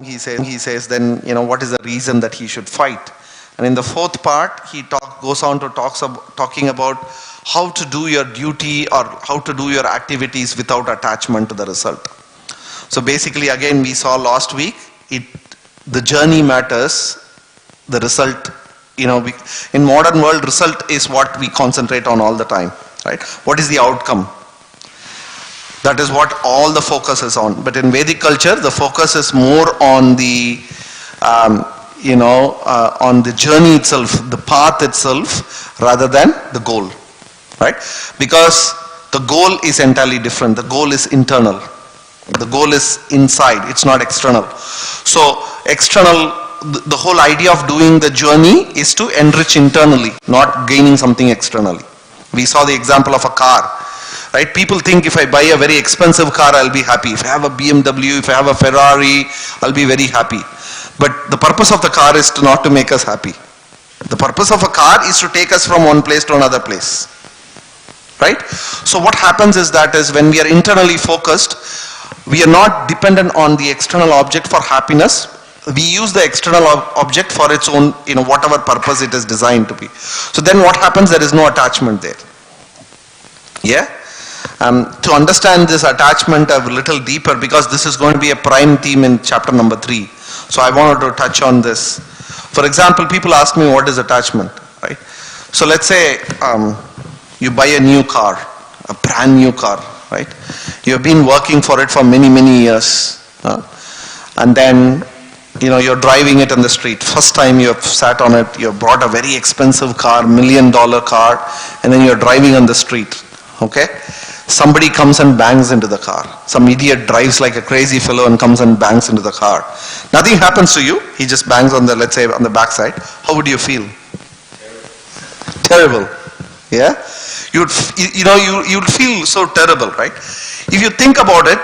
He says then, what is the reason that he should fight? And in the fourth part, he goes on to talking about how to do your duty or how to do your activities without attachment to the result. So basically, again, we saw last week, the journey matters, the result, in modern world, result is what we concentrate on all the time, right? What is the outcome? That is what all the focus is on. But in Vedic culture, the focus is more on the, on the journey itself, the path itself, rather than the goal, right? Because the goal is entirely different. The goal is internal. The goal is inside. It's not external. So external, the whole idea of doing the journey is to enrich internally, not gaining something externally. We saw the example of a car. Right? People think if I buy a very expensive car, I'll be happy. If I have a BMW, if I have a Ferrari, I'll be very happy. But the purpose of the car is not to make us happy. The purpose of a car is to take us from one place to another place. Right? So what happens is when we are internally focused, we are not dependent on the external object for happiness. We use the external object for its own, whatever purpose it is designed to be. So then what happens? There is no attachment there. Yeah? To understand this attachment a little deeper, because this is going to be a prime theme in chapter number 3. So I wanted to touch on this. For example, people ask me what is attachment, right? So let's say you buy a new car, a brand new car, right? You've been working for it for many, many years. And then, you're driving it on the street. First time you have sat on it, you have bought a very expensive car, $1 million car, and then you're driving on the street, okay? Somebody comes and bangs into the car. Some idiot drives like a crazy fellow and comes and bangs into the car. Nothing happens to you. He just bangs on the, let's say, on the backside. How would you feel? Terrible. Yeah? You'd feel so terrible, right? If you think about it,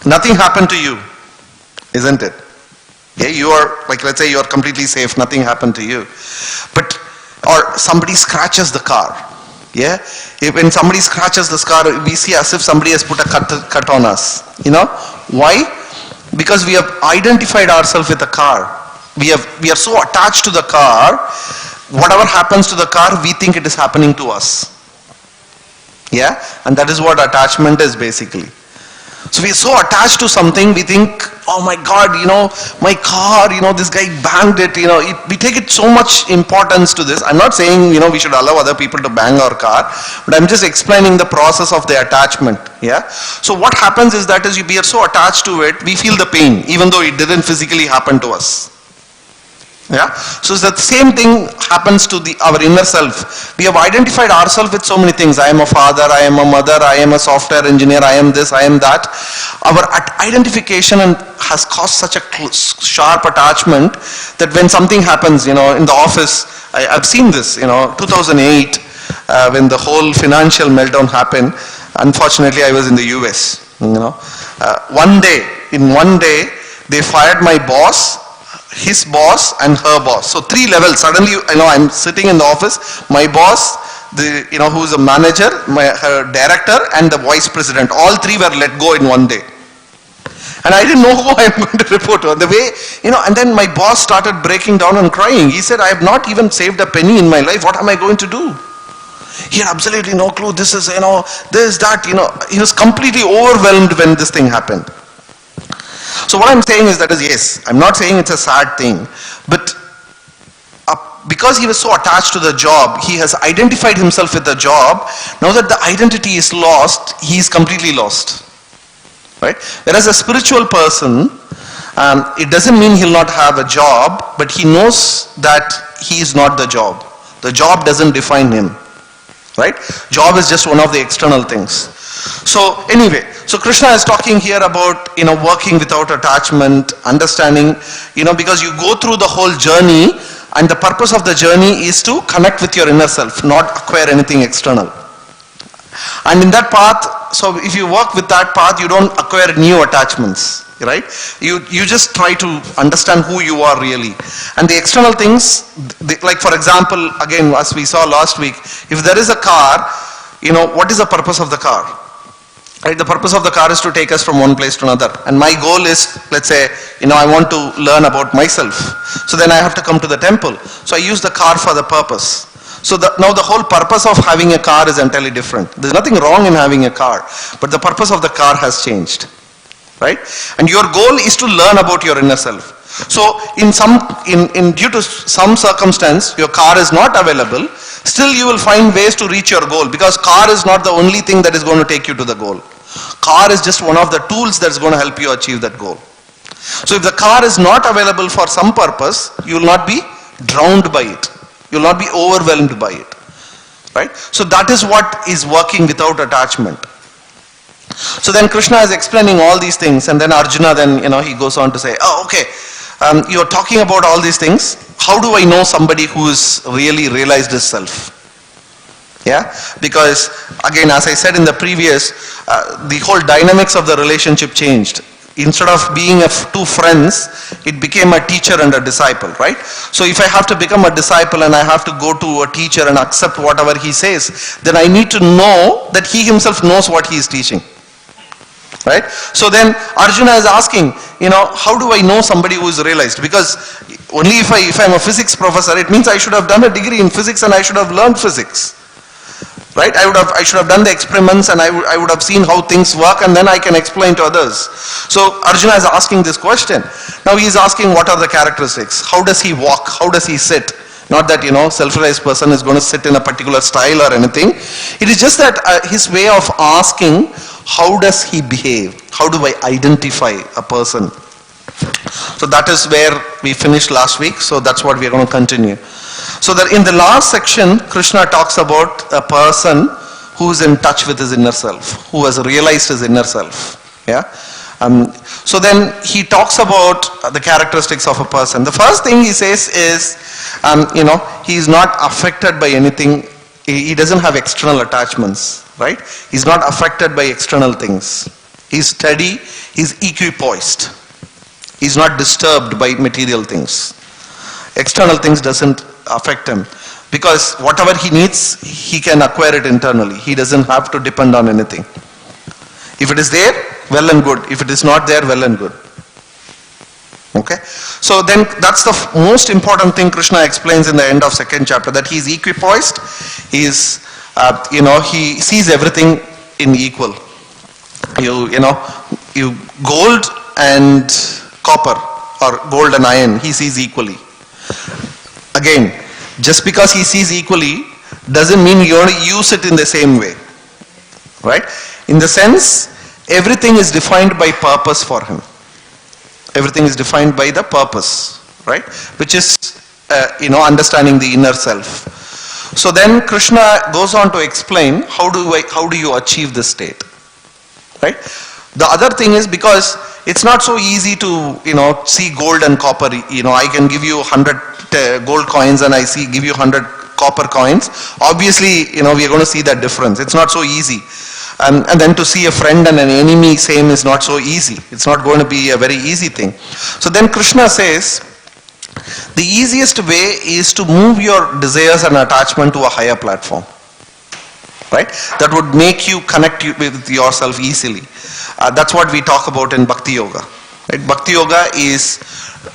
nothing happened to you, isn't it? Yeah, you are, like, let's say you are completely safe, nothing happened to you. But, or somebody scratches the car. Yeah, when somebody scratches this car, we see as if somebody has put a cut on us. Why? Because we have identified ourselves with the car. We are so attached to the car. Whatever happens to the car, we think it is happening to us. Yeah, and that is what attachment is basically. So we are so attached to something, we think, oh my God, my car, this guy banged it, we take it so much importance to this. I'm not saying, we should allow other people to bang our car, but I'm just explaining the process of the attachment, yeah. So what happens is we are so attached to it, we feel the pain, even though it didn't physically happen to us. Yeah, so the same thing happens to our inner self. We have identified ourselves with so many things. I am a father, I am a mother, I am a software engineer, I am this, I am that. Our identification has caused such a sharp attachment that when something happens, in the office, I've seen this, 2008, when the whole financial meltdown happened. Unfortunately, I was in the US. One day, they fired my boss, his boss and her boss. So 3 levels. Suddenly, I'm sitting in the office. My boss, who is a manager, her director, and the vice president. All 3 were let go in one day. And I didn't know who I'm going to report to. The way, and then my boss started breaking down and crying. He said, I have not even saved a penny in my life. What am I going to do? He had absolutely no clue. This is, this, that, He was completely overwhelmed when this thing happened. So what I'm saying is yes, I'm not saying it's a sad thing, but because he was so attached to the job, he has identified himself with the job. Now that the identity is lost, he is completely lost. Right? Whereas a spiritual person, it doesn't mean he'll not have a job, but he knows that he is not the job. The job doesn't define him. Right? Job is just one of the external things. So anyway, so Krishna is talking here about, working without attachment, understanding, because you go through the whole journey and the purpose of the journey is to connect with your inner self, not acquire anything external. And in that path, so if you work with that path, you don't acquire new attachments, right? You just try to understand who you are really. And the external things, like for example, again, as we saw last week, if there is a car, what is the purpose of the car? Right? The purpose of the car is to take us from one place to another. And my goal is, let's say, I want to learn about myself. So then I have to come to the temple. So I use the car for the purpose. So now the whole purpose of having a car is entirely different. There's nothing wrong in having a car, but the purpose of the car has changed. Right? And your goal is to learn about your inner self. So due to some circumstance, your car is not available, still you will find ways to reach your goal, because car is not the only thing that is going to take you to the goal. Car is just one of the tools that's going to help you achieve that goal. So if the car is not available for some purpose, you will not be drowned by it. You will not be overwhelmed by it. Right? So that is what is working without attachment. So then Krishna is explaining all these things, and then Arjuna he goes on to say, okay, you're talking about all these things. How do I know somebody who is really realized his self? Yeah, because again, as I said in the previous, the whole dynamics of the relationship changed. Instead of being two friends, it became a teacher and a disciple, right? So if I have to become a disciple and I have to go to a teacher and accept whatever he says, then I need to know that he himself knows what he is teaching. Right? So then Arjuna is asking, how do I know somebody who is realized? Because only if I'm a physics professor, it means I should have done a degree in physics and I should have learned physics. Right? I should have done the experiments and I would have seen how things work, and then I can explain to others. So Arjuna is asking this question. Now he is asking, what are the characteristics? How does he walk? How does he sit? Not that, self-realized person is going to sit in a particular style or anything. It is just that his way of asking, how does he behave? How do I identify a person? So that is where we finished last week. So that's what we are going to continue. So that in the last section, Krishna talks about a person who is in touch with his inner self, who has realized his inner self. Yeah. So then he talks about the characteristics of a person. The first thing he says is, he is not affected by anything. He doesn't have external attachments, right? He's not affected by external things. He's steady, he's equipoised. He's not disturbed by material things. External things doesn't affect him, because whatever he needs, he can acquire it internally. He doesn't have to depend on anything. If it is there, well and good. If it is not there, well and good. Okay? So then that's the most important thing Krishna explains in the end of second chapter, that he is equipoised. He is, he sees everything in equal. You gold and copper, or gold and iron, he sees equally. Again, just because he sees equally doesn't mean you only use it in the same way. Right? In the sense, everything is defined by purpose for him. Everything is defined by the purpose, right? Which is, understanding the inner self. So then Krishna goes on to explain how do you achieve this state, right? The other thing is, because it's not so easy to, see gold and copper. I can give you 100 gold coins and give you 100 copper coins. Obviously, we are going to see that difference. It's not so easy. And then to see a friend and an enemy same is not so easy. It's not going to be a very easy thing. So then Krishna says, the easiest way is to move your desires and attachment to a higher platform. Right? That would make you connect with yourself easily. That's what we talk about in Bhakti Yoga. Right? Bhakti Yoga is,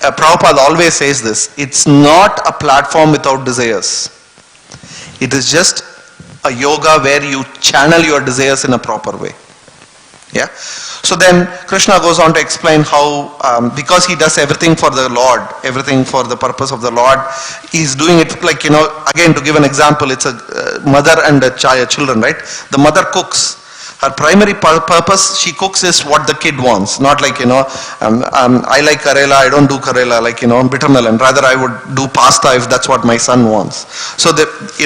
Prabhupada always says this, it's not a platform without desires. It is just a yoga where you channel your desires in a proper way. Yeah. So then Krishna goes on to explain how, because he does everything for the Lord, everything for the purpose of the Lord, he's doing it like, again, to give an example, it's a mother and a children, right? The mother cooks. Her primary purpose, she cooks, is what the kid wants. Not like, I like Karela, I don't do Karela, like, bitter melon. Rather, I would do pasta if that's what my son wants. So,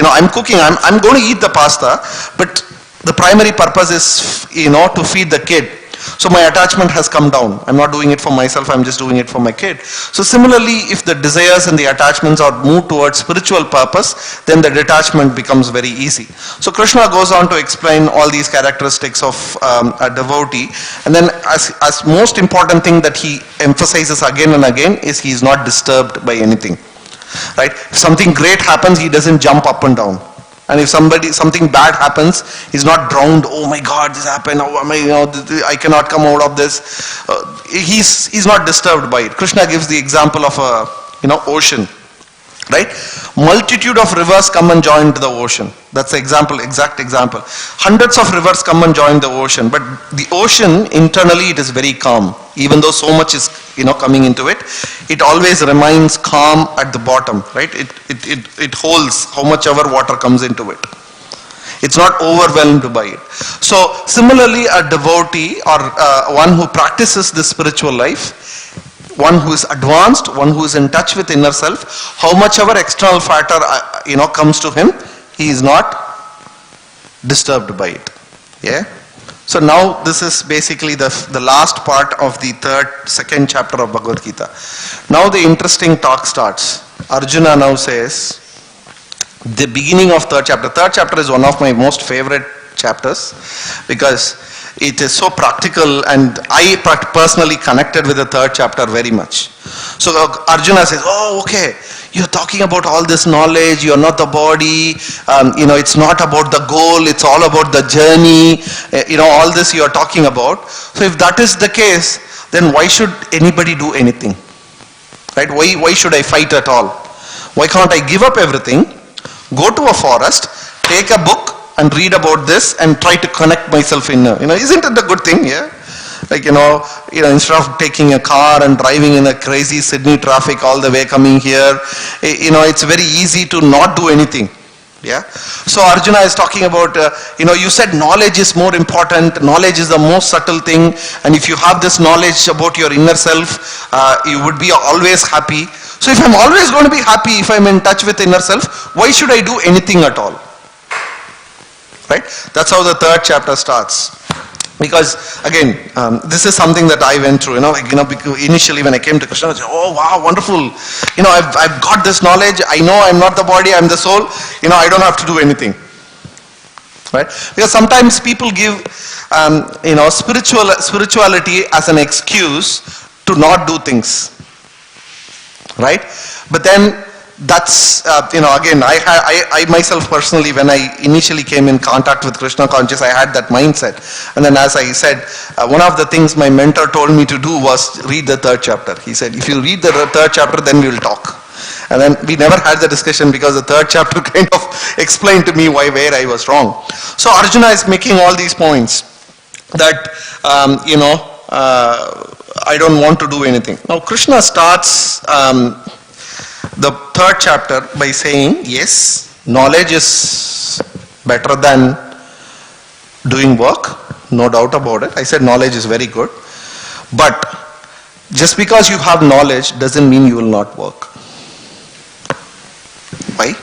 I'm cooking, I'm going to eat the pasta, but the primary purpose is, to feed the kid. So my attachment has come down. I'm not doing it for myself, I'm just doing it for my kid. So similarly, if the desires and the attachments are moved towards spiritual purpose, then the detachment becomes very easy. So Krishna goes on to explain all these characteristics of a devotee. And then as most important thing that he emphasizes again and again is he is not disturbed by anything. Right? If something great happens, he doesn't jump up and down. And if something bad happens, he's not drowned. Oh my God, this happened. Oh, I cannot come out of this. He's not disturbed by it. Krishna gives the example of a ocean, right? Multitude of rivers come and join to the ocean. That's the exact example. Hundreds of rivers come and join the ocean, but the ocean internally it is very calm. Even though so much is coming into it, it always remains calm at the bottom, right? It holds how much ever water comes into it. It's not overwhelmed by it. So similarly, a devotee or one who practices this spiritual life, one who is advanced, one who is in touch with inner self, how much ever external factor comes to him, he is not disturbed by it. Yeah. So now this is basically the last part of the second chapter of Bhagavad Gita. Now the interesting talk starts. Arjuna now says, the beginning of third chapter. Third chapter is one of my most favorite chapters because it is so practical, and I personally connected with the third chapter very much. So Arjuna says, oh okay, you're talking about all this knowledge, you're not the body, it's not about the goal, it's all about the journey, all this you're talking about. So if that is the case, then why should anybody do anything? Right? Why should I fight at all? Why can't I give up everything, go to a forest, take a book and read about this and try to connect myself in, isn't it a good thing? Yeah. Like, instead of taking a car and driving in a crazy Sydney traffic all the way coming here, it's very easy to not do anything. Yeah. So Arjuna is talking about, you said knowledge is more important, knowledge is the most subtle thing, and if you have this knowledge about your inner self, you would be always happy. So if I'm always going to be happy, if I'm in touch with inner self, why should I do anything at all? Right? That's how the third chapter starts. Because again, this is something that I went through, because initially when I came to Krishna, I said, oh wow, wonderful. I've got this knowledge. I know I'm not the body, I'm the soul. I don't have to do anything. Right? Because sometimes people give, spirituality as an excuse to not do things. Right? But then that's, again, I myself personally, when I initially came in contact with Krishna conscious, I had that mindset. And then as I said, one of the things my mentor told me to do was read the third chapter. He said, if you read the third chapter, then we will talk. And then we never had the discussion because the third chapter kind of explained to me where I was wrong. So Arjuna is making all these points that, I don't want to do anything. Now Krishna starts the third chapter by saying, yes, knowledge is better than doing work, no doubt about it. I said knowledge is very good. But just because you have knowledge doesn't mean you will not work. Why?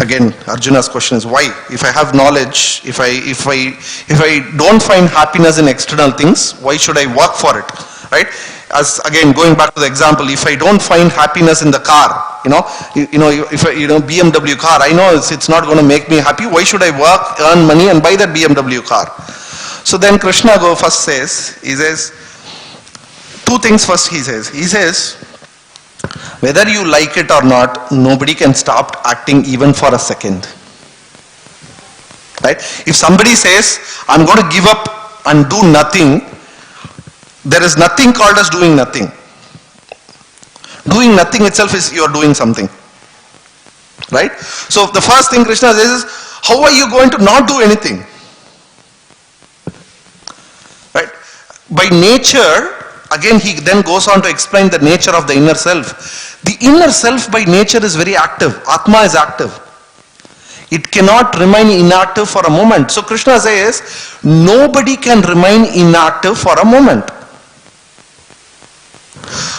Again, Arjuna's question is why? If I have knowledge, if I don't find happiness in external things, why should I work for it? Right? As again, going back to the example, if I don't find happiness in the car, if BMW car, I know it's not going to make me happy. Why should I work, earn money and buy that BMW car? So then Krishna first says, he says, two things first he says, whether you like it or not, nobody can stop acting even for a second. Right? If somebody says, I'm going to give up and do nothing, there is nothing called as doing nothing. Doing nothing itself is you are doing something. Right? So the first thing Krishna says is, how are you going to not do anything? Right? By nature, again he then goes on to explain the nature of the inner self. The inner self by nature is very active. Atma is active. It cannot remain inactive for a moment. So Krishna says, nobody can remain inactive for a moment.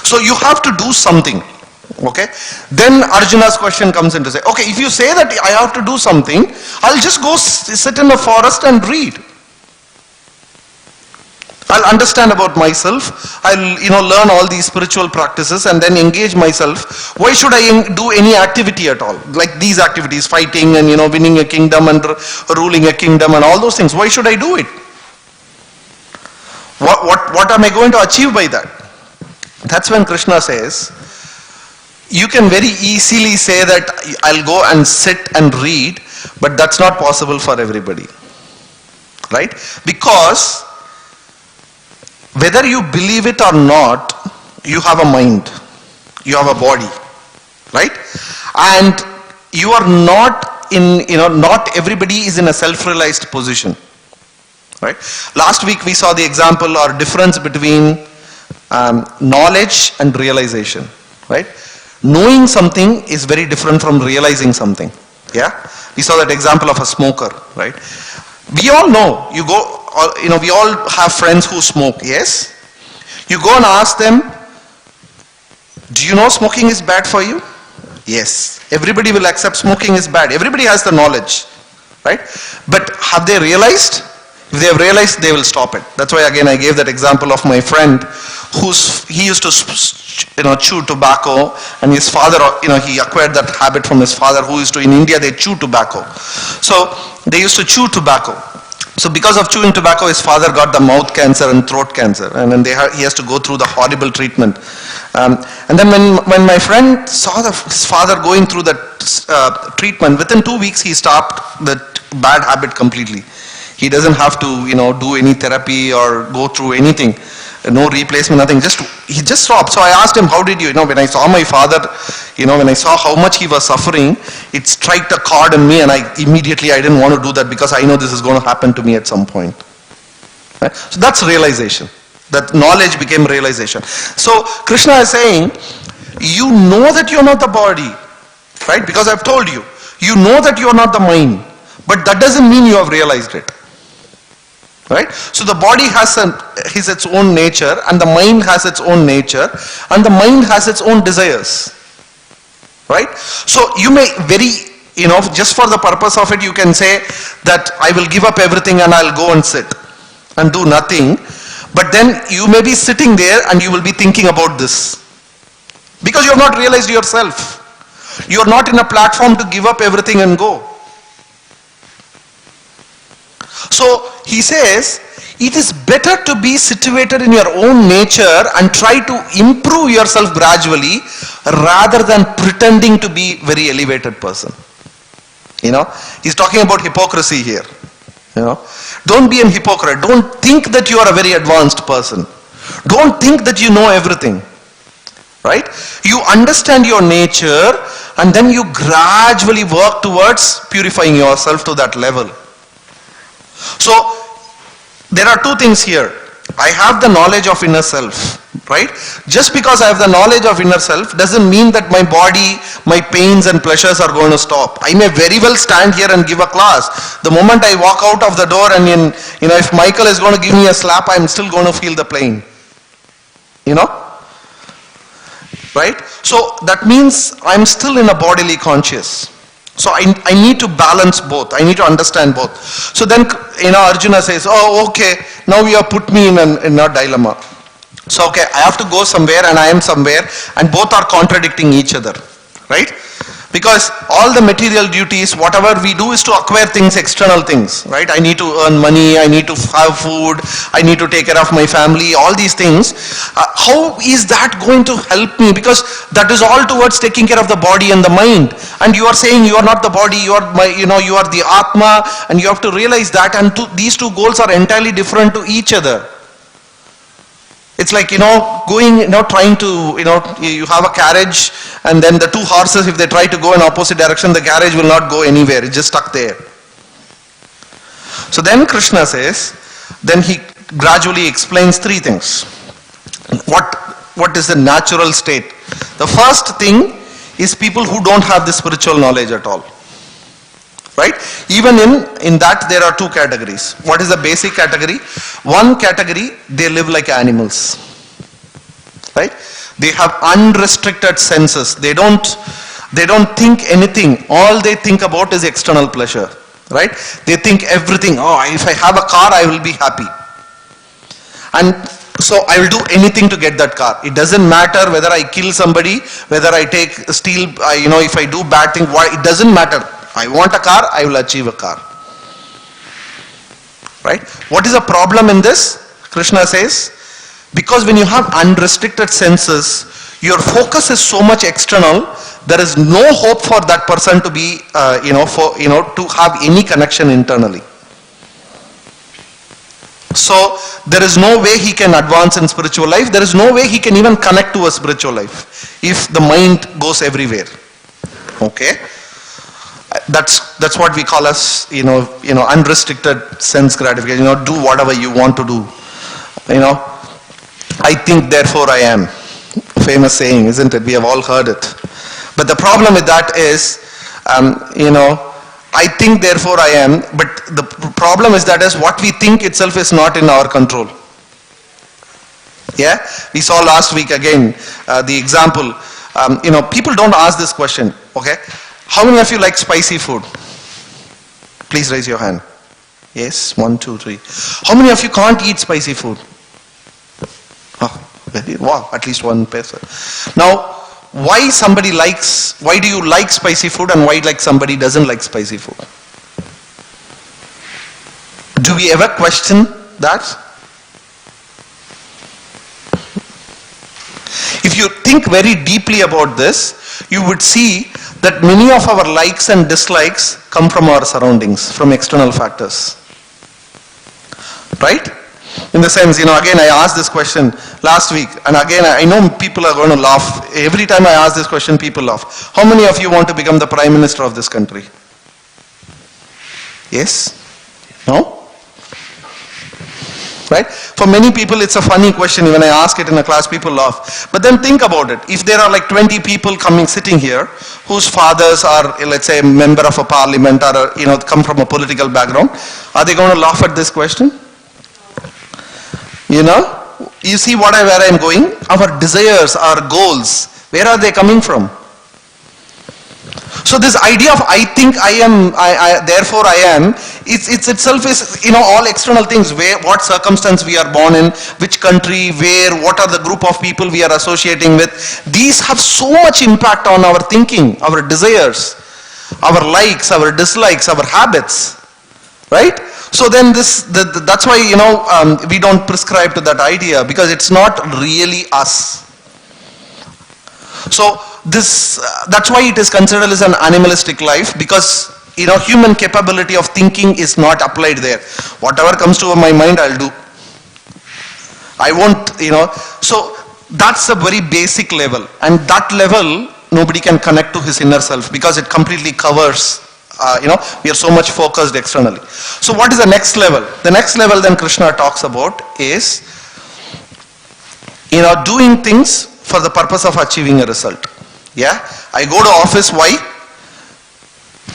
So you have to do something. Okay? Then Arjuna's question comes in to say, okay, if you say that I have to do something, I'll just go sit in the forest and read. I'll understand about myself. I'll learn all these spiritual practices and then engage myself. Why should I do any activity at all? Like these activities, fighting and winning a kingdom and ruling a kingdom and all those things. Why should I do it? What am I going to achieve by that? That's when Krishna says, You can very easily say that I'll go and sit and read, but that's not possible for everybody. Right? Because whether you believe it or not, you have a mind, you have a body, right? And you are not in, not everybody is in a self-realized position, right? Last week we saw the example or difference between knowledge and realization, right? Knowing something is very different from realizing something, yeah? We saw that example of a smoker, right? We all know, we all have friends who smoke, yes? You go and ask them, do you know smoking is bad for you? Yes. Everybody will accept smoking is bad. Everybody has the knowledge, right? But have they realized? If they have realized, they will stop it. That's why again I gave that example of my friend he used to chew tobacco, and his father, he acquired that habit from his father who used to, in India they chew tobacco. So they used to chew tobacco. So because of chewing tobacco, his father got the mouth cancer and throat cancer, and then he has to go through the horrible treatment. And then when my friend saw his father going through that treatment, within 2 weeks he stopped that bad habit completely. He doesn't have to, do any therapy or go through anything. No replacement, nothing. He just stopped. So I asked him, how did you, when I saw my father, when I saw how much he was suffering, it struck a chord in me, and I didn't want to do that because I know this is going to happen to me at some point. Right? So that's realization. That knowledge became realization. So Krishna is saying, you know that you're not the body, right? Because I've told you, you know that you're not the mind, but that doesn't mean you have realized it. Right? So the body has its own nature, and the mind has its own nature, and the mind has its own desires. Right? So you may just for the purpose of it, you can say that I will give up everything and I'll go and sit and do nothing. But then you may be sitting there and you will be thinking about this. Because you have not realized yourself. You are not in a platform to give up everything and go. So he says, it is better to be situated in your own nature and try to improve yourself gradually rather than pretending to be very elevated person. He's talking about hypocrisy here. Don't be an hypocrite. Don't think that you are a very advanced person. Don't think that you know everything. Right? You understand your nature, and then you gradually work towards purifying yourself to that level. So, there are two things here. I have the knowledge of inner self, right? Just because I have the knowledge of inner self doesn't mean that my body, my pains and pleasures are going to stop. I may very well stand here and give a class. The moment I walk out of the door and if Michael is going to give me a slap, I'm still going to feel the pain. Right? So that means I'm still in a bodily conscious. So I need to balance both. I need to understand both. So then, Arjuna says, oh, okay, now you have put me in a dilemma. So, okay, I have to go somewhere and I am somewhere, and both are contradicting each other, right? Because all the material duties, whatever we do is to acquire things, external things, right? I need to earn money, I need to have food, I need to take care of my family, all these things. How is that going to help me? Because that is all towards taking care of the body and the mind. And you are saying you are not the body, you are you are the Atma, and you have to realize that, and these two goals are entirely different to each other. It's like, going, trying to, you have a carriage, and then the two horses, if they try to go in opposite direction, the carriage will not go anywhere. It's just stuck there. So then Krishna says, then he gradually explains three things. What is the natural state? The first thing is people who don't have the spiritual knowledge at all. Right? Even in that there are two categories. What is the basic category? One category, they live like animals. Right? They have unrestricted senses. They don't think anything. All they think about is external pleasure. Right? They think everything, if I have a car, I will be happy. And so I will do anything to get that car. It doesn't matter whether I kill somebody, whether I steal, if I do bad things, it doesn't matter. I want a car, I will achieve a car. Right? What is the problem in this? Krishna says, because when you have unrestricted senses, your focus is so much external, there is no hope for that person to be, to have any connection internally. So there is no way he can advance in spiritual life. There is no way he can even connect to a spiritual life if the mind goes everywhere. Okay, that's what we call as unrestricted sense gratification. Do whatever you want to do. I think therefore I am. Famous saying, isn't it? We have all heard it. But the problem with that is, I think therefore I am, but the problem is that is what we think itself is not in our control. Yeah, we saw last week again the example. People don't ask this question. Okay, how many of you like spicy food? Please raise your hand. Yes, 1, 2, 3. How many of you can't eat spicy food? Wow, at least one person. Now, why do you like spicy food and why like somebody doesn't like spicy food? Do we ever question that? If you think very deeply about this, you would see that many of our likes and dislikes come from our surroundings, from external factors. Right? In the sense, again I asked this question last week, and again I know people are going to laugh. Every time I ask this question, people laugh. How many of you want to become the Prime Minister of this country? Yes? No? Right? For many people it's a funny question. When I ask it in a class, people laugh. But then think about it. If there are like 20 people sitting here whose fathers are, let's say, a member of a parliament or come from a political background, are they going to laugh at this question? You see where I am going? Our desires, our goals, where are they coming from? So this idea of I think I am, therefore I am, it's itself is, all external things. What circumstance we are born in, which country, where, what are the group of people we are associating with. These have so much impact on our thinking, our desires, our likes, our dislikes, our habits. Right? So then that's why, we don't prescribe to that idea, because it's not really us. So that's why it is considered as an animalistic life, because, human capability of thinking is not applied there. Whatever comes to my mind, I'll do. I won't, so that's a very basic level. And that level, nobody can connect to his inner self, because it completely covers. We are so much focused externally. So what is the next level? The next level then Krishna talks about is, doing things for the purpose of achieving a result. Yeah, I go to office, why?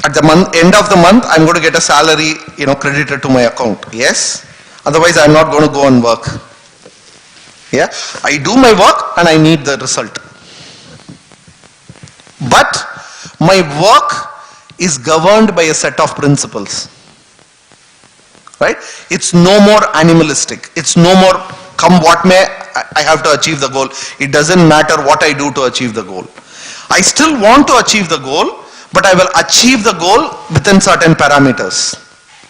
At the end of the month, I'm going to get a salary, credited to my account. Yes? Otherwise, I'm not going to go and work. Yeah, I do my work and I need the result. But my work is governed by a set of principles. Right? It's no more animalistic. It's no more come what may, I have to achieve the goal. It doesn't matter what I do to achieve the goal. I still want to achieve the goal, but I will achieve the goal within certain parameters.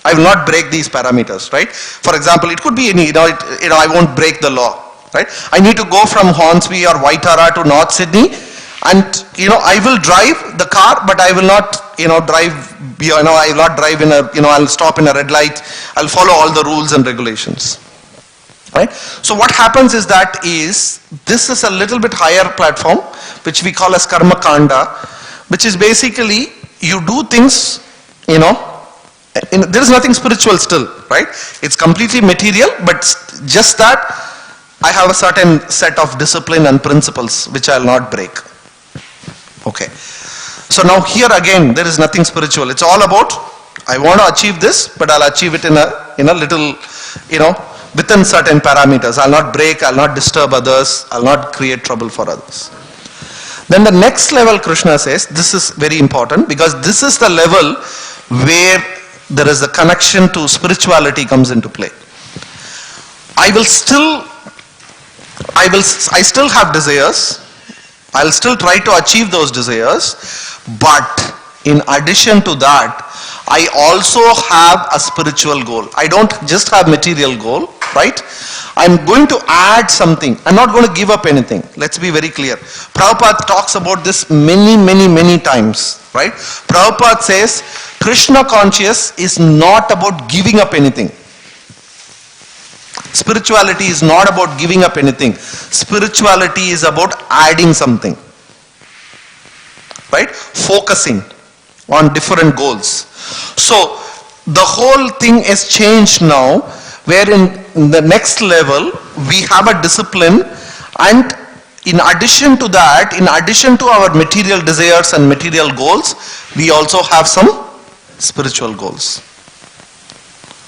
I will not break these parameters, right? For example, it could be any, I won't break the law, right? I need to go from Hornsby or Waitara to North Sydney, and I will drive the car, but I will not drive, I will not drive in a, I'll stop in a red light. I'll follow all the rules and regulations. Right? So what happens is this is a little bit higher platform, which we call as karma kanda, which is basically you do things, there is nothing spiritual still, right? It's completely material, but just that I have a certain set of discipline and principles which I'll not break. Okay. So now here again, there is nothing spiritual. It's all about, I want to achieve this, but I'll achieve it in a little, within certain parameters. I'll not break, I'll not disturb others, I'll not create trouble for others. Then the next level, Krishna says, this is very important, because this is the level where there is a connection to spirituality comes into play. I still have desires. I'll still try to achieve those desires, but in addition to that, I also have a spiritual goal. I don't just have material goal, right? I'm going to add something. I'm not going to give up anything. Let's be very clear. Prabhupada talks about this many times, right? Prabhupada says, Krishna conscious is not about giving up anything. Spirituality is not about giving up anything. Spirituality is about adding something. Right? Focusing on different goals. So, the whole thing is changed now, where in the next level, we have a discipline, and in addition to that, in addition to our material desires and material goals, we also have some spiritual goals.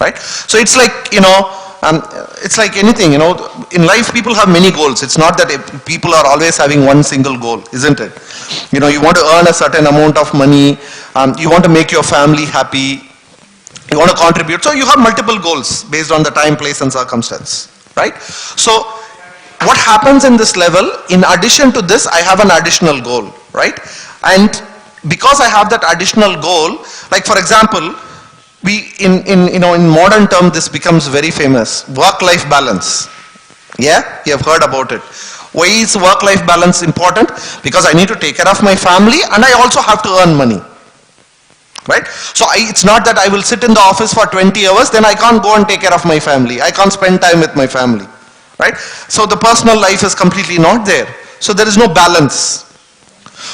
Right? So it's like, it's like anything, in life people have many goals. It's not that people are always having one single goal, isn't it? You want to earn a certain amount of money, you want to make your family happy, you want to contribute. So you have multiple goals based on the time, place and circumstance, right? So what happens in this level, in addition to this, I have an additional goal, right? And because I have that additional goal, like for example, we in modern term this becomes very famous, work-life balance. Yeah, you have heard about it. Why is work-life balance important? Because I need to take care of my family and I also have to earn money. Right? So it's not that I will sit in the office for 20 hours, then I can't go and take care of my family. I can't spend time with my family. Right? So the personal life is completely not there. So there is no balance.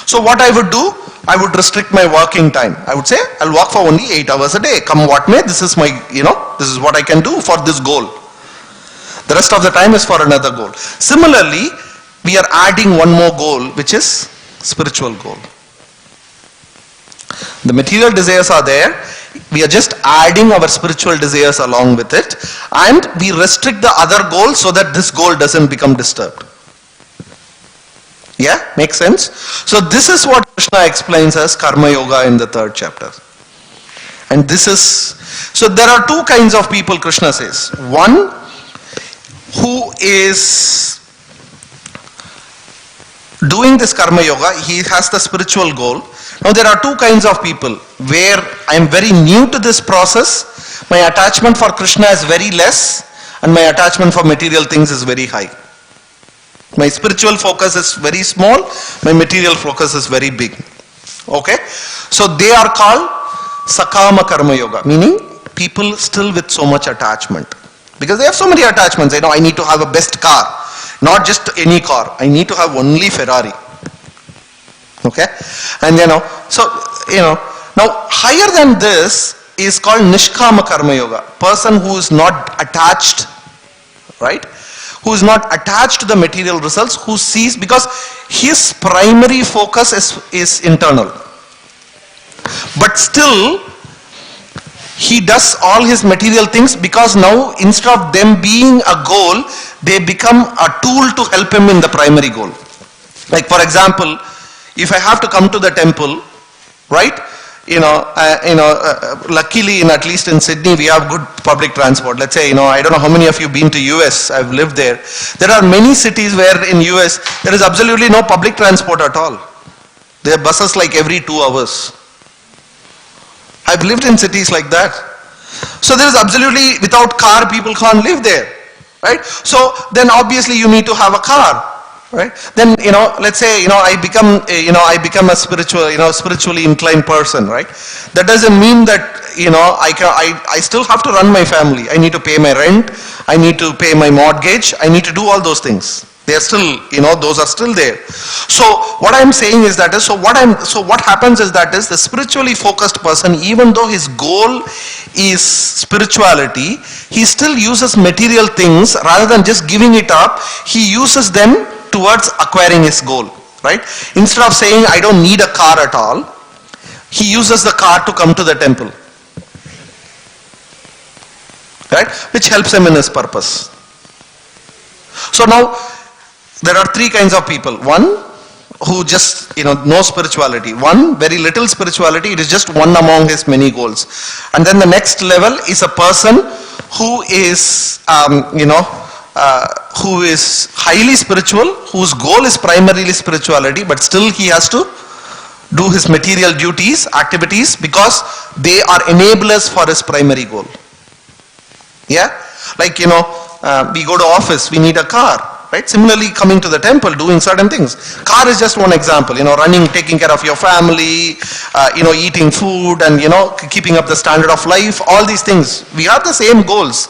So what I would do, I would restrict my working time. I would say, I'll work for only 8 hours a day. Come what may, this is my, this is what I can do for this goal. The rest of the time is for another goal. Similarly, we are adding one more goal, which is spiritual goal. The material desires are there. We are just adding our spiritual desires along with it. And we restrict the other goal so that this goal doesn't become disturbed. Yeah, makes sense? So this is what Krishna explains as Karma Yoga in the 3rd chapter. And this is, so there are two kinds of people, Krishna says. One who is doing this Karma Yoga, he has the spiritual goal. Now there are two kinds of people where I am very new to this process. My attachment for Krishna is very less and my attachment for material things is very high. My spiritual focus is very small, my material focus is very big. Okay? So they are called Sakama Karma Yoga, meaning people still with so much attachment. Because they have so many attachments. I need to have a best car. Not just any car. I need to have only Ferrari. Okay? And now higher than this is called Nishkama Karma Yoga. Person who is not attached, right? Who is not attached to the material results, who sees, because his primary focus is internal. But still, he does all his material things because now instead of them being a goal, they become a tool to help him in the primary goal. Like for example, if I have to come to the temple, right? Luckily at least in Sydney we have good public transport. Let's say, I don't know how many of you been to US, I've lived there. There are many cities where in US there is absolutely no public transport at all. There are buses like every 2 hours. I've lived in cities like that. So there is absolutely, without car people can't live there. Right? So then obviously you need to have a car. Right? Then, let's say, I become a spiritually inclined person, right? That doesn't mean that, I still have to run my family. I need to pay my rent. I need to pay my mortgage. I need to do all those things. They are still, those are still there. So what I'm saying is that what happens is that the spiritually focused person, even though his goal is spirituality, he still uses material things rather than just giving it up. He uses them towards acquiring his goal, right? Instead of saying I don't need a car at all, he uses the car to come to the temple, right? Which helps him in his purpose. So now there are 3 kinds of people. One who just no spirituality, one very little spirituality, it is just one among his many goals. And then the next level is a person who is who is highly spiritual, whose goal is primarily spirituality, but still he has to do his material duties, activities, because they are enablers for his primary goal. Yeah? Like, we go to office, we need a car. Right? Similarly, coming to the temple, doing certain things. Car is just one example. Running, taking care of your family, eating food, and keeping up the standard of life. All these things. We have the same goals,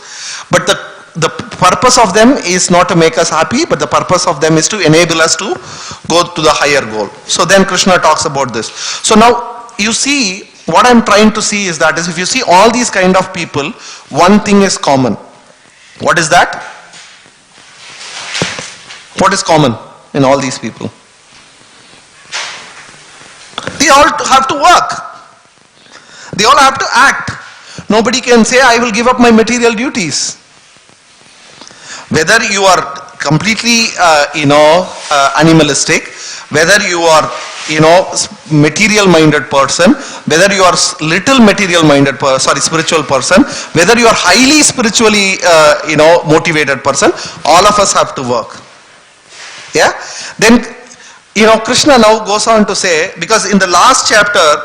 but the purpose of them is not to make us happy, but the purpose of them is to enable us to go to the higher goal. So then Krishna talks about this. So now you see, what I'm trying to see is that if you see all these kind of people, one thing is common. What is that? What is common in all these people? They all have to work. They all have to act. Nobody can say, I will give up my material duties. Whether you are completely, animalistic, whether you are, material minded person, whether you are little material minded spiritual person, whether you are highly spiritually, motivated person, all of us have to work. Yeah? Then, Krishna now goes on to say, because in the last chapter,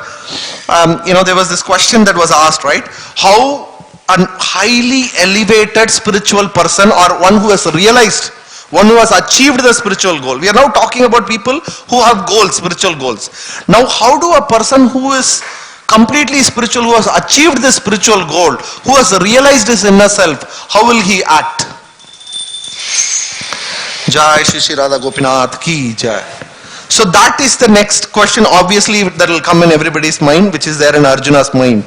there was this question that was asked, right? How a highly elevated spiritual person, or one who has realized, one who has achieved the spiritual goal. We are now talking about people who have goals, spiritual goals. Now, how do a person who is completely spiritual, who has achieved the spiritual goal, who has realized his inner self, how will he act? Jai Shri Shri Radha Gopinath Ki Jai. So that is the next question, obviously, that will come in everybody's mind, which is there in Arjuna's mind.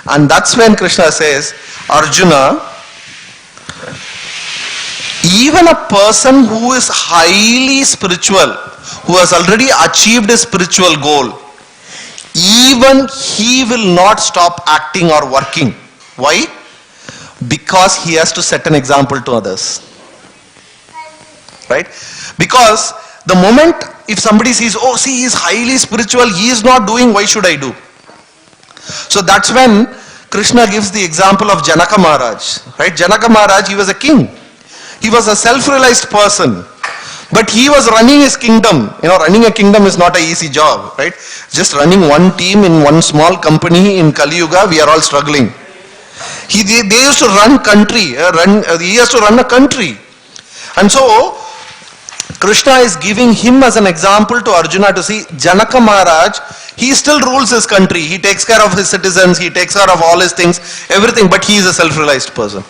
And that's when Krishna says, Arjuna, even a person who is highly spiritual, who has already achieved a spiritual goal, even he will not stop acting or working. Why? Because he has to set an example to others. Right? Because the moment if somebody sees, oh, see, he is highly spiritual, he is not doing, why should I do? So that's when Krishna gives the example of Janaka Maharaj. Right? Janaka Maharaj, he was a king. He was a self-realized person. But he was running his kingdom. Running a kingdom is not an easy job. Right? Just running one team in one small company in Kali Yuga, we are all struggling. They used to run country. He has to run a country. And so, Krishna is giving him as an example to Arjuna to see, Janaka Maharaj, he still rules his country. He takes care of his citizens, he takes care of all his things, everything, but he is a self-realized person.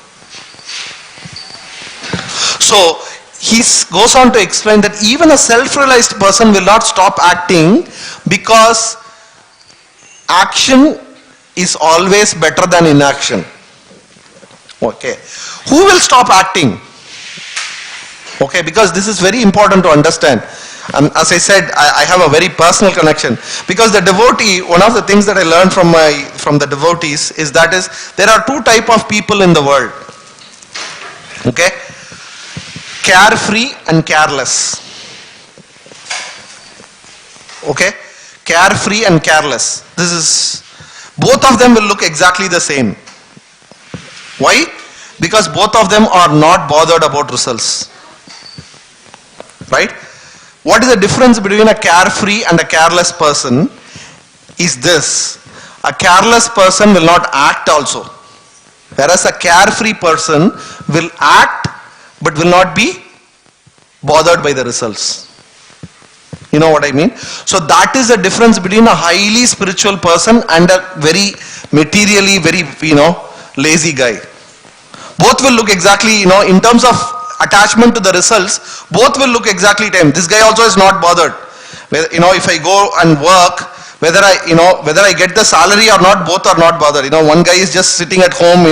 So, he goes on to explain that even a self-realized person will not stop acting, because action is always better than inaction. Okay. Who will stop acting? Okay, because this is very important to understand. As I said, I have a very personal connection. Because the devotee, one of the things that I learned from the devotees is there are two types of people in the world. Okay? Carefree and careless. Okay? Carefree and careless. Both of them will look exactly the same. Why? Because both of them are not bothered about results. Right? What is the difference between a carefree and a careless person is this. A careless person will not act also. Whereas a carefree person will act but will not be bothered by the results. You know what I mean? So that is the difference between a highly spiritual person and a very materially very, lazy guy. Both will look exactly, in terms of attachment to the results, both will look exactly the same. This guy also is not bothered. If I go and work, whether I get the salary or not, both are not bothered. One guy is just sitting at home,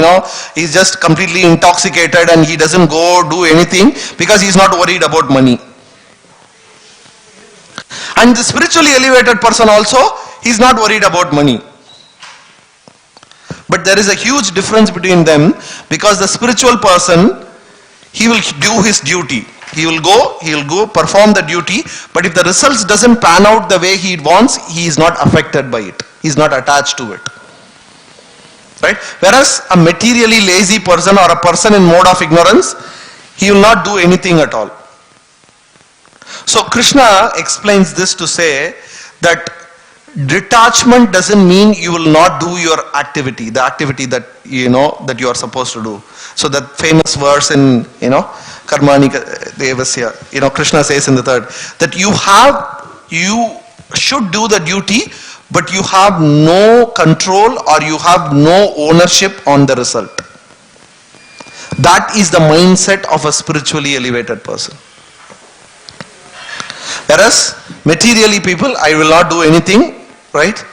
he's just completely intoxicated and he doesn't go do anything because he's not worried about money. And the spiritually elevated person also, he's not worried about money. But there is a huge difference between them, because the spiritual person, he will do his duty. He will go perform the duty, but if the results doesn't pan out the way he wants, he is not affected by it. He is not attached to it. Right? Whereas a materially lazy person or a person in mode of ignorance, he will not do anything at all. So Krishna explains this to say that Detachment doesn't mean you will not do your activity, the activity that that you are supposed to do. So that famous verse in Karmani Devasya, Krishna says in the third that you should do the duty, but you have no control or you have no ownership on the result. That is the mindset of a spiritually elevated person. Whereas materially people, I will not do anything, right?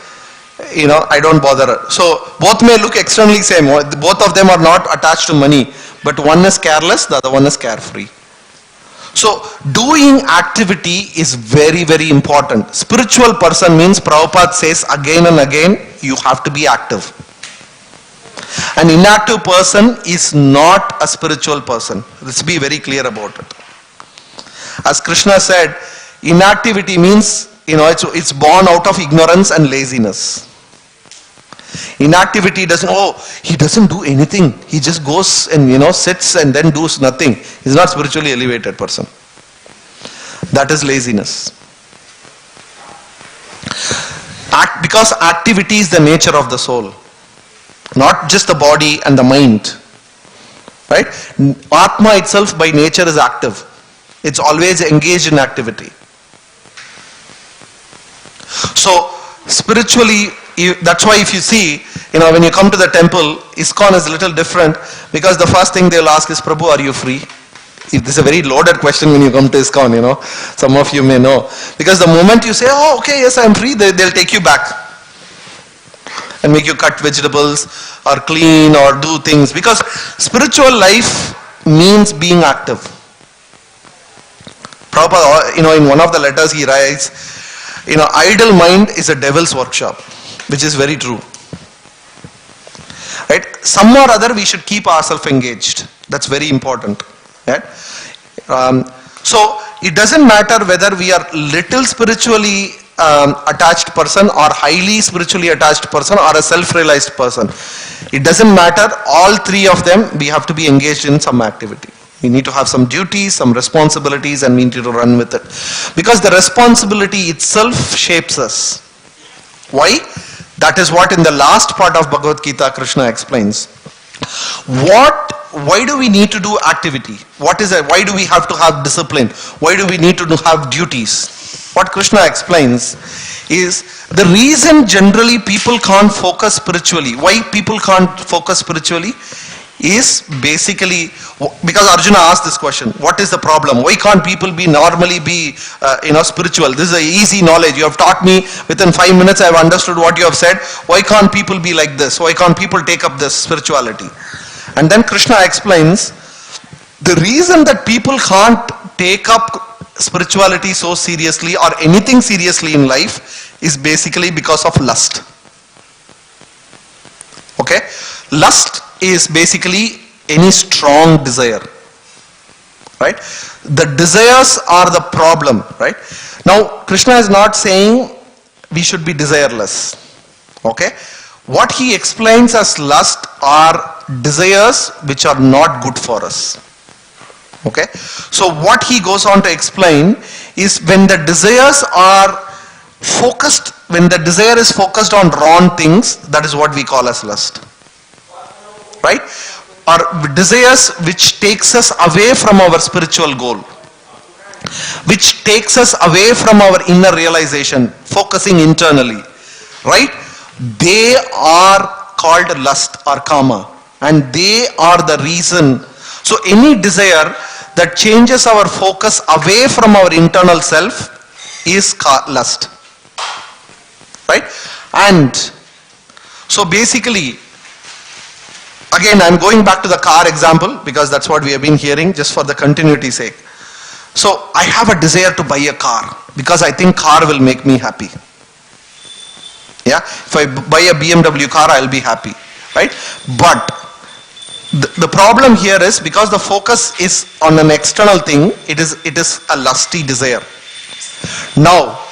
I don't bother. So both may look externally same. Both of them are not attached to money, but one is careless, the other one is carefree. So doing activity is very, very important. Spiritual person means, Prabhupada says again and again, you have to be active. An inactive person is not a spiritual person. Let's be very clear about it. As Krishna said, inactivity means, it's born out of ignorance and laziness. Inactivity he doesn't do anything. He just goes and sits and then does nothing. He's not spiritually elevated person. That is laziness. Because activity is the nature of the soul, not just the body and the mind. Right? Atma itself by nature is active. It's always engaged in activity. So spiritually, that's why if you see, when you come to the temple, ISKCON is a little different, because the first thing they'll ask is, Prabhu, are you free? This is a very loaded question when you come to ISKCON, Some of you may know. Because the moment you say, oh, okay, yes, I'm free, they'll take you back and make you cut vegetables or clean or do things. Because spiritual life means being active. Prabhupada, in one of the letters he writes, idle mind is a devil's workshop, which is very true. Right? Some or other we should keep ourselves engaged. That's very important. Right? So it doesn't matter whether we are little spiritually attached person or highly spiritually attached person or a self-realized person. It doesn't matter. All three of them, we have to be engaged in some activity. We need to have some duties, some responsibilities, and we need to run with it. Because the responsibility itself shapes us. Why? That is what in the last part of Bhagavad Gita Krishna explains. Why do we need to do activity? What is it? Why do we have to have discipline? Why do we need to have duties? What Krishna explains is the reason generally people can't focus spiritually. Why people can't focus spiritually is basically because Arjuna asked this question, what is the problem? Why can't people normally be spiritual? This is an easy knowledge. You have taught me within 5 minutes, I have understood what you have said. Why can't people be like this? Why can't people take up this spirituality? And then Krishna explains the reason that people can't take up spirituality so seriously or anything seriously in life is basically because of lust. Okay? Lust is basically any strong desire. Right? The desires are the problem. Right? Now, Krishna is not saying we should be desireless. Okay? What he explains as lust are desires which are not good for us. Okay? So what he goes on to explain is when the desires are focused, when the desire is focused on wrong things, that is what we call as lust. Right? Or desires which takes us away from our spiritual goal, which takes us away from our inner realization, focusing internally. Right? They are called lust or kama, and they are the reason. So any desire that changes our focus away from our internal self is lust. Right? And so basically, again I'm going back to the car example because that's what we have been hearing just for the continuity's sake. So I have a desire to buy a car because I think car will make me happy. Yeah, if I buy a BMW car, I'll be happy, right? But the problem here is because the focus is on an external thing, it is a lusty desire. Now,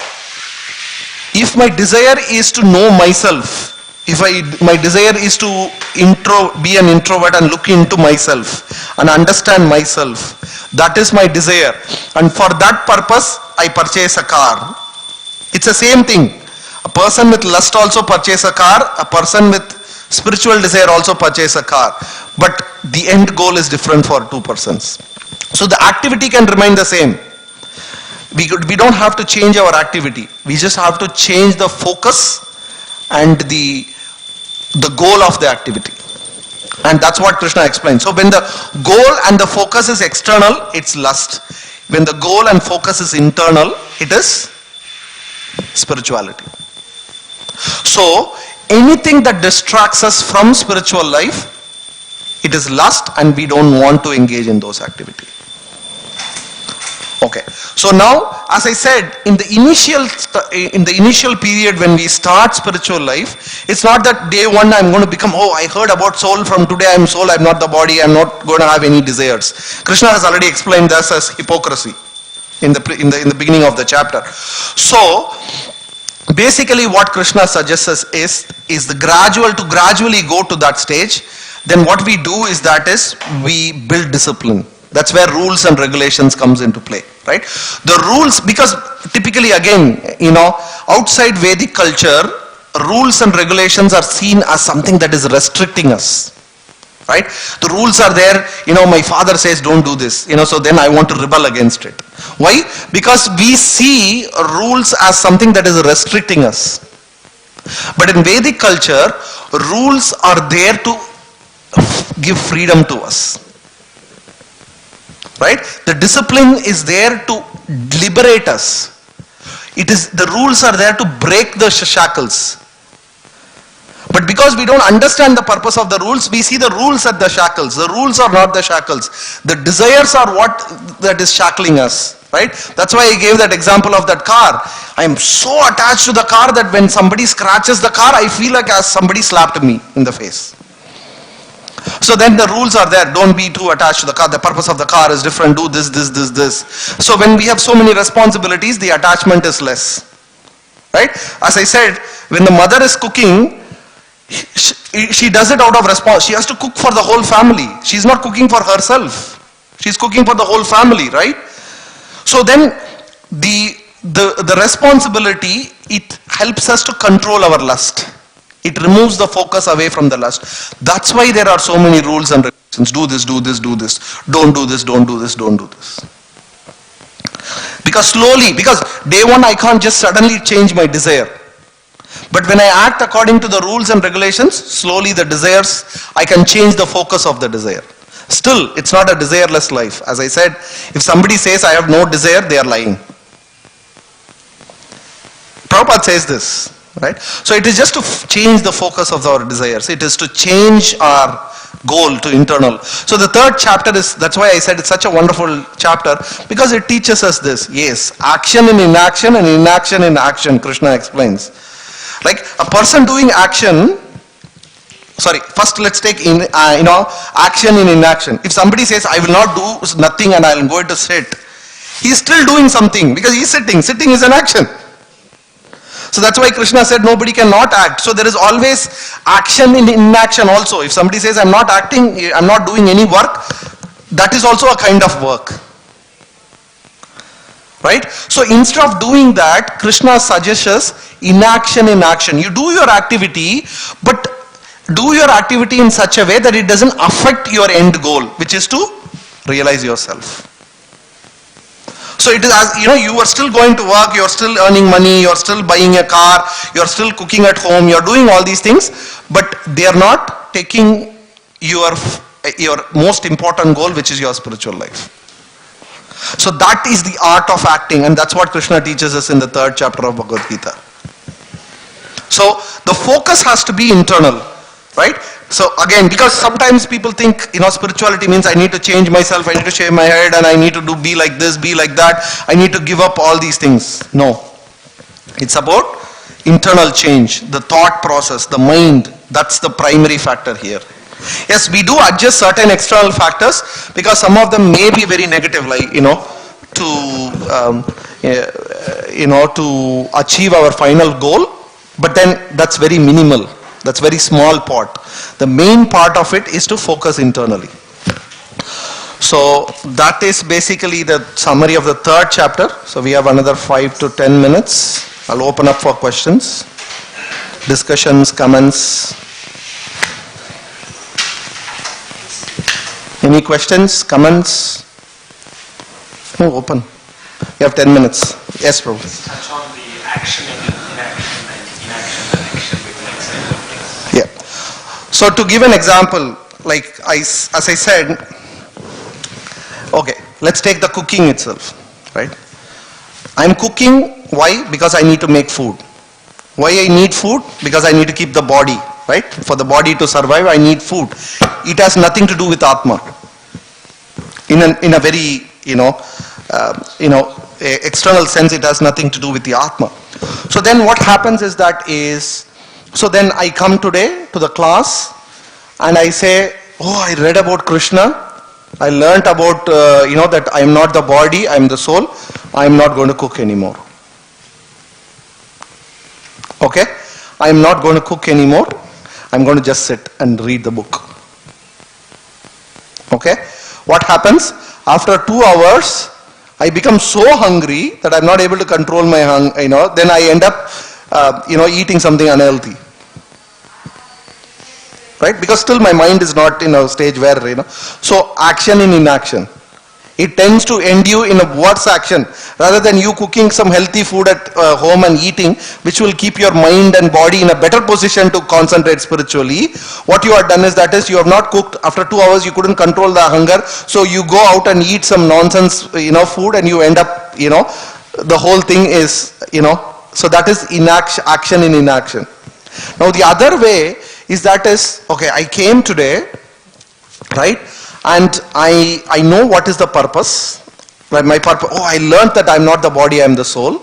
if my desire is to know myself, if my desire is to be an introvert and look into myself and understand myself, that is my desire. And for that purpose, I purchase a car. It's the same thing. A person with lust also purchase a car, a person with spiritual desire also purchase a car. But the end goal is different for two persons. So the activity can remain the same. We don't have to change our activity. We just have to change the focus and the goal of the activity. And that's what Krishna explains. So when the goal and the focus is external, it's lust. When the goal and focus is internal, it is spirituality. So anything that distracts us from spiritual life, it is lust, and we don't want to engage in those activities. Okay. So now, as I said, in the initial period when we start spiritual life, it's not that day one I'm going to become, oh, I heard about soul, from today I'm soul, I'm not the body, I'm not going to have any desires. Krishna has already explained this as hypocrisy in the beginning of the chapter. So basically what Krishna suggests us is to gradually go to that stage. Then what we do is we build discipline. That's where rules and regulations comes into play, right? The rules, because typically again, outside Vedic culture, rules and regulations are seen as something that is restricting us, right? The rules are there, my father says don't do this, so then I want to rebel against it. Why? Because we see rules as something that is restricting us. But in Vedic culture, rules are there to give freedom to us. Right? The discipline is there to liberate us. The rules are there to break the shackles. But because we don't understand the purpose of the rules, we see the rules as the shackles. The rules are not the shackles. The desires are what that is shackling us. Right? That's why I gave that example of that car. I am so attached to the car that when somebody scratches the car, I feel like as somebody slapped me in the face. So then the rules are there. Don't be too attached to the car. The purpose of the car is different. Do this. So when we have so many responsibilities, the attachment is less. Right? As I said, when the mother is cooking, she does it out of response. She has to cook for the whole family. She's not cooking for herself. She's cooking for the whole family, right? So then the responsibility, it helps us to control our lust. It removes the focus away from the lust. That's why there are so many rules and regulations. Do this, do this, do this. Don't do this, don't do this, don't do this. Because day one I can't just suddenly change my desire. But when I act according to the rules and regulations, slowly the desires, I can change the focus of the desire. Still, it's not a desireless life. As I said, if somebody says I have no desire, they are lying. Prabhupada says this. Right? So it is just to change the focus of our desires. It is to change our goal to internal. So the third chapter that's why I said it's such a wonderful chapter, because it teaches us this. Yes, action in inaction and inaction in action, Krishna explains. Like a person doing action, first let's take action in inaction. If somebody says I will not do nothing and I will go to sit, he is still doing something because he is sitting. Sitting is an action. So that's why Krishna said nobody cannot act. So there is always action in inaction also. If somebody says I'm not acting, I'm not doing any work, that is also a kind of work. Right? So instead of doing that, Krishna suggests us inaction in action. You do your activity, but do your activity in such a way that it doesn't affect your end goal, which is to realize yourself. So it is as, you are still going to work, you are still earning money, you are still buying a car, you are still cooking at home, you are doing all these things, but they are not taking your most important goal, which is your spiritual life. So that is the art of acting, and that's what Krishna teaches us in the third chapter of Bhagavad Gita. So the focus has to be internal, right? So again, because sometimes people think, spirituality means I need to change myself, I need to shave my head, and I need to be like this, be like that, I need to give up all these things. No. It's about internal change, the thought process, the mind. That's the primary factor here. Yes, we do adjust certain external factors because some of them may be very negative, like, to achieve our final goal, but then that's very minimal. That's very small part. The main part of it is to focus internally. So that is basically the summary of the third chapter. So we have another 5 to 10 minutes. I'll open up for questions. Discussions, comments? Any questions, comments? No, open. You have 10 minutes. Yes, Prabhu. Touch on the action and inaction and inaction and action with an example, please. Yeah. So to give an example, like as I said, okay, let's take the cooking itself, right? I'm cooking, why? Because I need to make food. Why I need food? Because I need to keep the body, right? For the body to survive, I need food. It has nothing to do with Atma. In a very, external sense, it has nothing to do with the Atma. So then what happens is so then I come today to the class and I say, oh, I read about Krishna. I learnt about, that I am not the body, I am the soul. I am not going to cook anymore. Okay? I am not going to cook anymore. I am going to just sit and read the book. Okay? What happens? After 2 hours, I become so hungry that I am not able to control my hunger, then I end up, eating something unhealthy. Right? Because still my mind is not in a stage where, So action in inaction. It tends to end you in a worse action rather than you cooking some healthy food at home and eating, which will keep your mind and body in a better position to concentrate spiritually. What you have done is you have not cooked. After 2 hours you couldn't control the hunger, so you go out and eat some nonsense food and you end up the whole thing is so that is action in inaction. Now the other way is okay, I came today, right? And I know what is the purpose. Right? My purpose, I learned that I'm not the body, I'm the soul.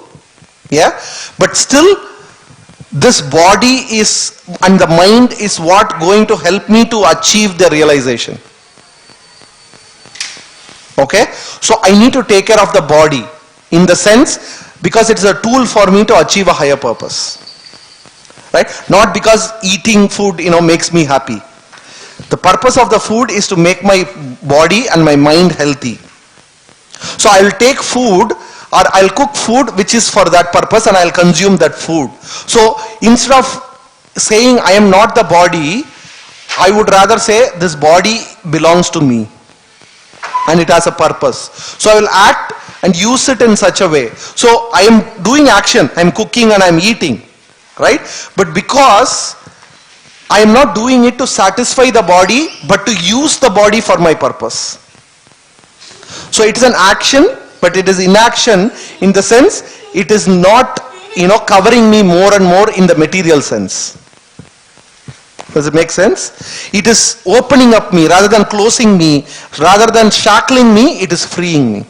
Yeah? But still, this body is, and the mind is what going to help me to achieve the realization. Okay? So I need to take care of the body in the sense, because it's a tool for me to achieve a higher purpose. Right? Not because eating food, makes me happy. The purpose of the food is to make my body and my mind healthy. So I will take food or I'll cook food which is for that purpose and I'll consume that food. So instead of saying I am not the body, I would rather say this body belongs to me and it has a purpose. So I will act and use it in such a way. So I am doing action, I am cooking and I am eating, right? But because I am not doing it to satisfy the body, but to use the body for my purpose. So it is an action, but it is inaction in the sense it is not, covering me more and more in the material sense. Does it make sense? It is opening up me rather than closing me, rather than shackling me, it is freeing me.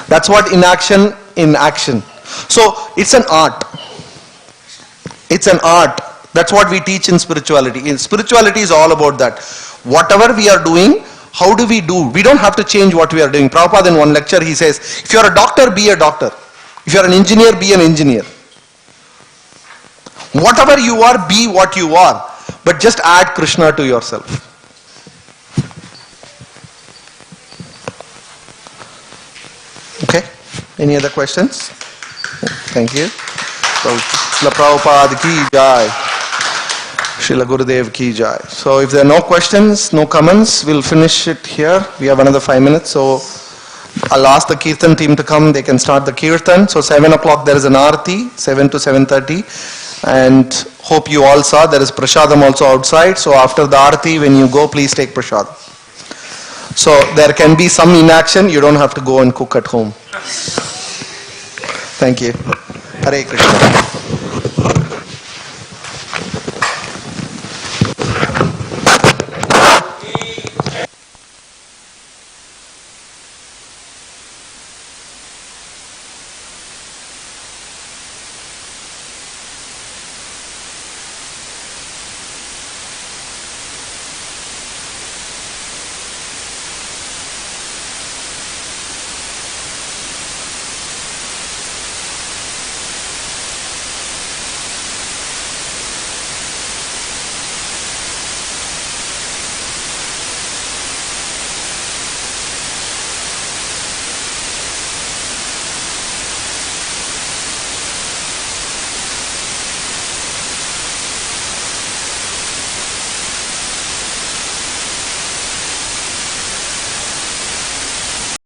That's what inaction in action. So it's an art. It's an art. That's what we teach in spirituality. In spirituality is all about that. Whatever we are doing, how do we do? We don't have to change what we are doing. Prabhupada in one lecture he says, if you are a doctor, be a doctor. If you are an engineer, be an engineer. Whatever you are, be what you are. But just add Krishna to yourself. Okay? Any other questions? Thank you. So, Srila Prabhupada ki jai. Srila Gurudev ki jai. So if there are no questions, no comments, we'll finish it here. We have another 5 minutes. So I'll ask the Kirtan team to come. They can start the Kirtan. So 7 o'clock there is an Aarti, 7 to 7:30. And hope you all saw there is Prasadam also outside. So after the Aarti, when you go, please take Prasadam. So there can be some inaction. You don't have to go and cook at home. Thank you. Hare Krishna.